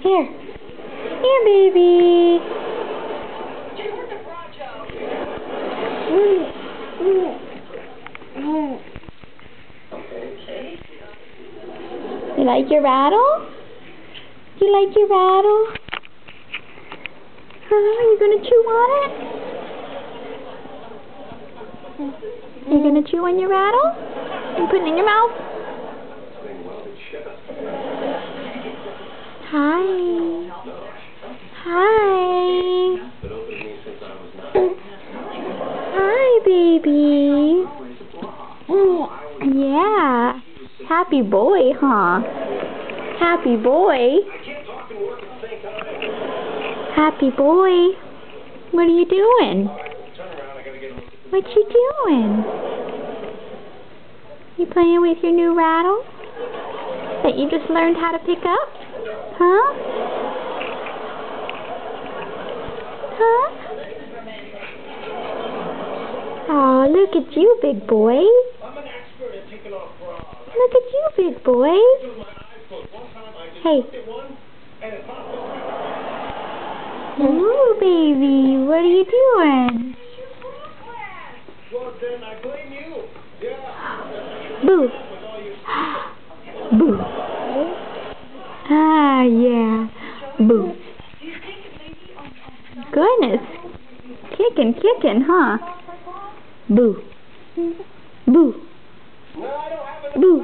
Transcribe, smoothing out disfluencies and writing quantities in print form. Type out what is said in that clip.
Here. Here, baby. You like your rattle? You like your rattle? You gonna chew on it? You gonna chew on your rattle? You put it in your mouth? Hi. Hi. Hi, baby. Yeah. Happy boy, huh? Happy boy. Happy boy. What are you doing? What you doing? You playing with your new rattle? That you just learned how to pick up? Huh? Huh? Oh, look at you, big boy. Look at you, big boy. Hey. Hello, baby. What are you doing? Boo. Boo. Ah, yeah. Boo. Goodness. Kicking, huh? Boo. Boo. Boo.